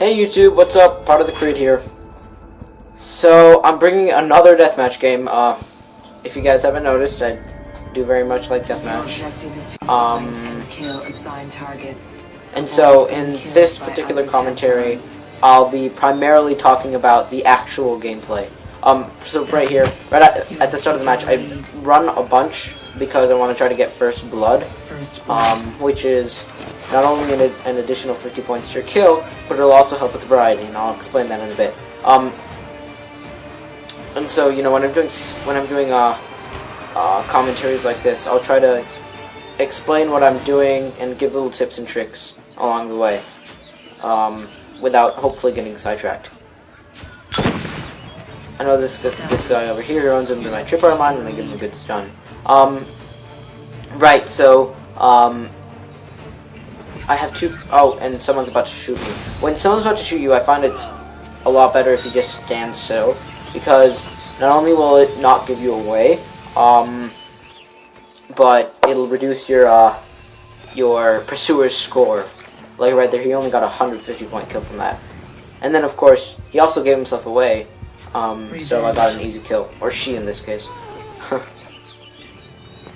Hey YouTube, what's up? PartoftheCreed here. So, I'm bringing another Deathmatch game. If you guys haven't noticed, I do very much like Deathmatch. And so, in this particular commentary, I'll be primarily talking about the actual gameplay. So right here, right at the start of the match, I run a bunch because I want to try to get first blood, which is not only an additional 50 points to your kill, but it'll also help with variety, and I'll explain that in a bit. And so, you know, when I'm doing commentaries like this, I'll try to explain what I'm doing and give little tips and tricks along the way, without hopefully getting sidetracked. I know this guy over here runs into my tripwire mine and I give him a good stun. Right, so, I have two... Oh, and someone's about to shoot me. When someone's about to shoot you, I find it's a lot better if you just stand still, because not only will it not give you away, but it'll reduce your pursuer's score. Like right there, he only got a 150 point kill from that. And then, of course, he also gave himself away, so I got an easy kill. Or she, in this case.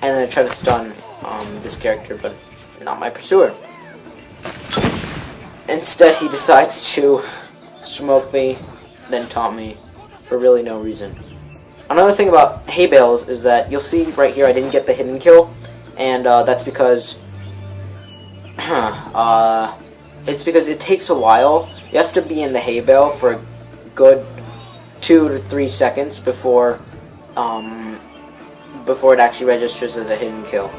And then I try to stun this character, but not my pursuer. Instead, he decides to smoke me, then taunt me, for really no reason. Another thing about hay bales is that you'll see right here I didn't get the hidden kill, and that's because it's because it takes a while. You have to be in the hay bale for a good 2 to 3 seconds before it actually registers as a hidden kill.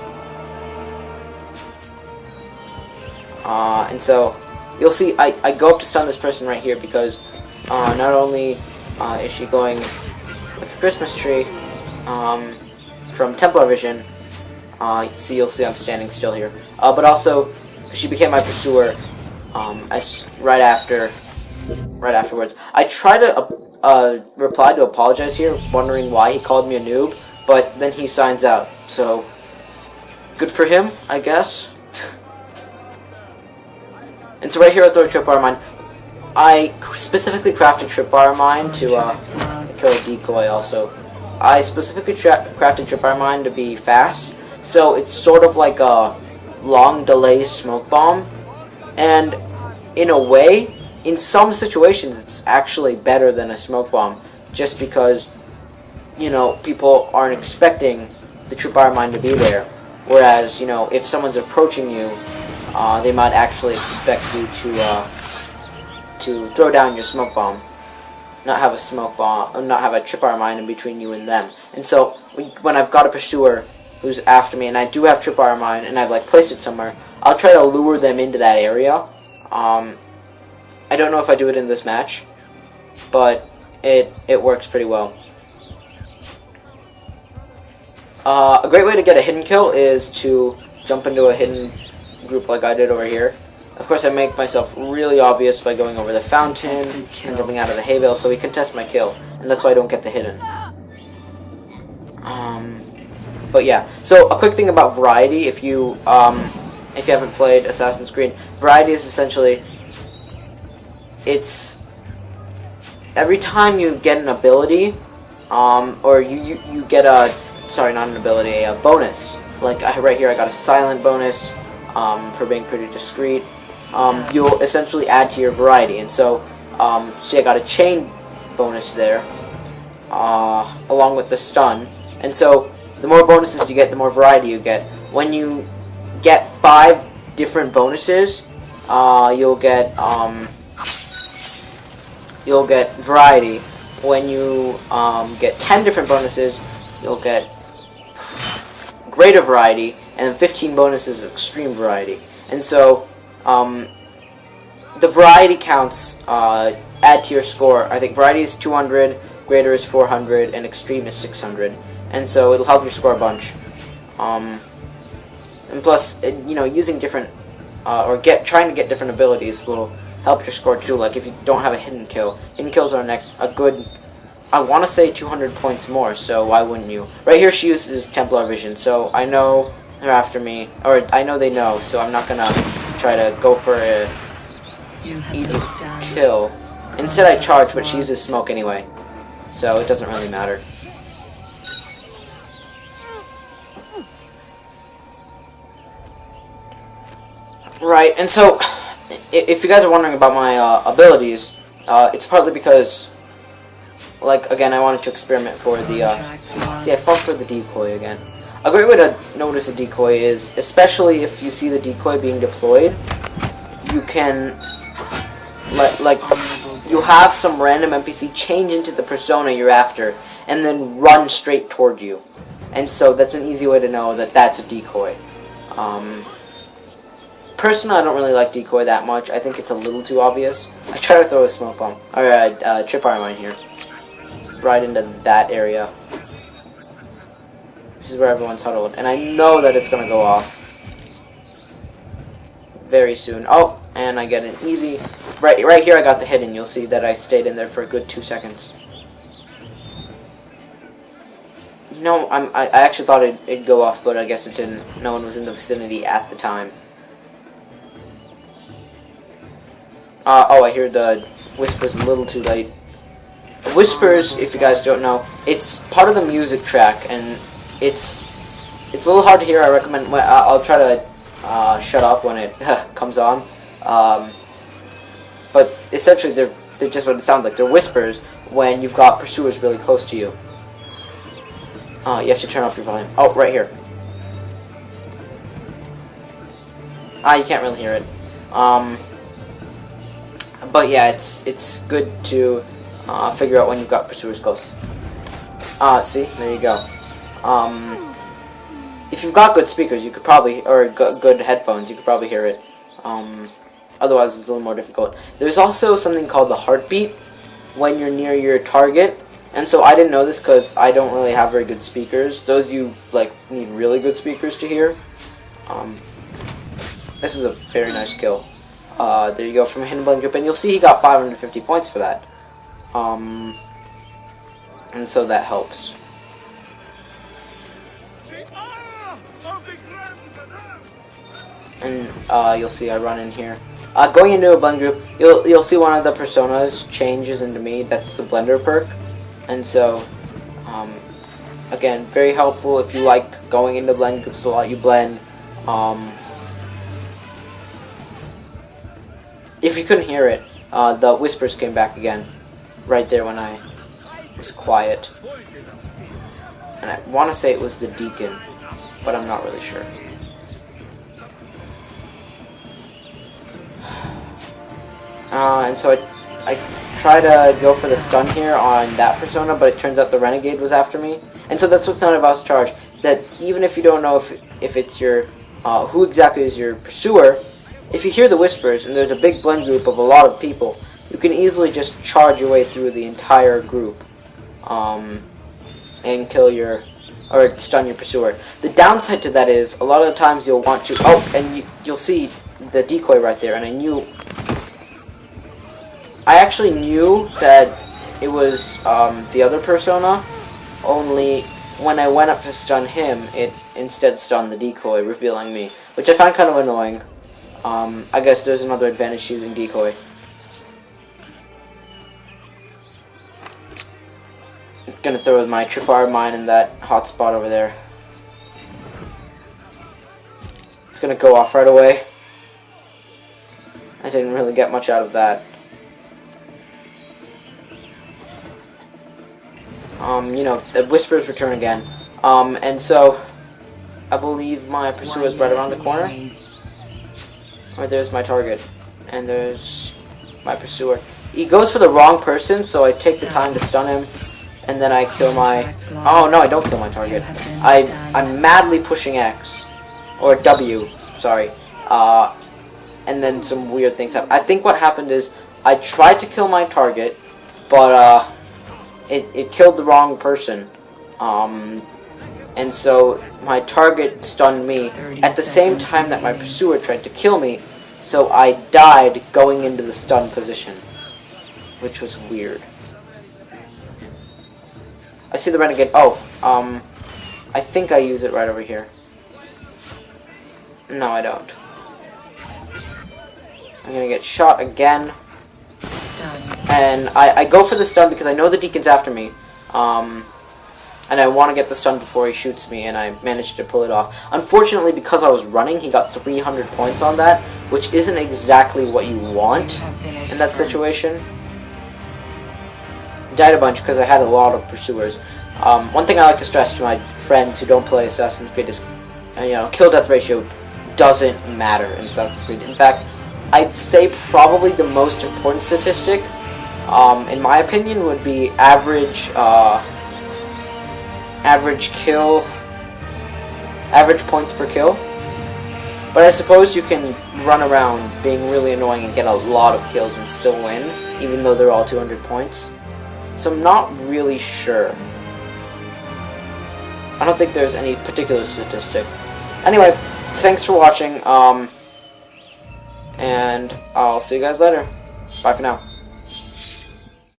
And so you'll see I go up to stun this person right here because not only is she glowing like a Christmas tree from Templar Vision, you'll see I'm standing still here, but also she became my pursuer right afterwards. I try to reply to apologize here, wondering why he called me a noob, but then he signs out, so good for him, I guess. And so right here I throw a tripwire mine. I specifically crafted tripwire mine to kill a decoy also. I specifically crafted tripwire mine to be fast, so it's sort of like a long delay smoke bomb. And in a way, in some situations, it's actually better than a smoke bomb, just because, you know, people aren't expecting the tripwire mine to be there. Whereas, you know, if someone's approaching you, they might actually expect you to throw down your smoke bomb, not have a tripwire mine in between you and them. And so when I've got a pursuer who's after me, and I do have tripwire mine, and I've like placed it somewhere, I'll try to lure them into that area. I don't know if I do it in this match, but it works pretty well. A great way to get a hidden kill is to jump into a hidden group like I did over here. Of course, I make myself really obvious by going over the fountain and jumping out of the hay bale, so he can test my kill, and that's why I don't get the hidden. But yeah, so a quick thing about variety, if you haven't played Assassin's Creed, variety is essentially, it's every time you get an ability, or you get a, sorry, not an ability, a bonus. Like right here, I got a silent bonus for being pretty discreet. You'll essentially add to your variety, and so see, I got a chain bonus there, along with the stun, and so the more bonuses you get, the more variety you get. When you get 5 different bonuses, you'll get variety. When you get 10 different bonuses, you'll get greater variety, and 15 bonuses extreme variety. And so the variety counts add to your score. I think variety is 200, greater is 400, and extreme is 600. And so it'll help you score a bunch. And plus, you know, using different trying to get different abilities will help your score too. Like if you don't have a hidden kill, hidden kills are a good, I want to say 200 points more. So why wouldn't you? Right here, she uses Templar Vision, so I know they're after me, or I know they know. So I'm not gonna try to go for a easy kill. Instead I charge, but she uses smoke anyway. So it doesn't really matter. Right, and so, if you guys are wondering about my abilities, it's partly because, like, again, I wanted to experiment for the, see, I fell for the decoy again. A great way to notice a decoy is, especially if you see the decoy being deployed, you can, you have some random NPC change into the persona you're after, and then run straight toward you. And so that's an easy way to know that that's a decoy. Personally, I don't really like decoy that much. I think it's a little too obvious. I try to throw a smoke bomb, or a tripwire mine here, right into that area. This is where everyone's huddled, and I know that it's gonna go off very soon. Oh, and I get an easy right here. I got the hit, and you'll see that I stayed in there for a good 2 seconds. You know, I actually thought it'd go off, but I guess it didn't. No one was in the vicinity at the time. Oh, I hear the whispers a little too late. Whispers, if you guys don't know, it's part of the music track, and it's a little hard to hear. I recommend. I'll try to shut up when it comes on. But essentially, they're just what it sounds like. They're whispers when you've got pursuers really close to you. You have to turn up your volume. Oh, right here. You can't really hear it. But yeah, it's good to figure out when you've got pursuers close. See, there you go. If you've got good speakers, you could probably, or good headphones, you could probably hear it. Otherwise, it's a little more difficult. There's also something called the heartbeat when you're near your target, and so I didn't know this because I don't really have very good speakers. Those of you need really good speakers to hear. This is a very nice kill. There you go, from a hidden blend group, and you'll see he got 550 points for that. And so that helps. And you'll see I run in here. Going into a blend group, you'll see one of the personas changes into me. That's the blender perk, and so again, very helpful if you like going into blend groups a lot. You blend. If you couldn't hear it, the whispers came back again, right there when I was quiet. And I want to say it was the deacon, but I'm not really sure. And so I try to go for the stun here on that persona, but it turns out the renegade was after me. And so that's what's not about charge. That even if you don't know if it's your who exactly is your pursuer, if you hear the whispers and there's a big blend group of a lot of people, you can easily just charge your way through the entire group and kill your or stun your pursuer. The downside to that is a lot of the times you'll want to you'll see the decoy right there, and I actually knew that it was the other persona, only when I went up to stun him, it instead stunned the decoy, revealing me, which I found kind of annoying. I guess there's another advantage to using decoy. I'm gonna throw my tripwire mine in that hot spot over there. It's gonna go off right away. I didn't really get much out of that. You know, the whispers return again. And so, I believe my pursuer is right around the corner. Or there's my target. And there's my pursuer. He goes for the wrong person, so I take the time to stun him. And then I kill my... Oh, no, I don't kill my target. I'm madly pushing X. Or W, sorry. And then some weird things happen. I think what happened is, I tried to kill my target, but, it killed the wrong person. And so my target stunned me at the same time that my pursuer tried to kill me, so I died going into the stun position, which was weird. I see the renegade. Oh, I think I use it right over here. No, I don't. I'm gonna get shot again. And I go for the stun because I know the Deacon's after me. And I want to get the stun before he shoots me, and I managed to pull it off. Unfortunately, because I was running, he got 300 points on that, which isn't exactly what you want in that situation. Died a bunch because I had a lot of pursuers. One thing I like to stress to my friends who don't play Assassin's Creed is, kill-death ratio doesn't matter in Assassin's Creed. In fact, I'd say probably the most important statistic, in my opinion, would be average points per kill. But I suppose you can run around being really annoying and get a lot of kills and still win, even though they're all 200 points. So I'm not really sure. I don't think there's any particular statistic. Anyway, thanks for watching, and I'll see you guys later. Bye for now.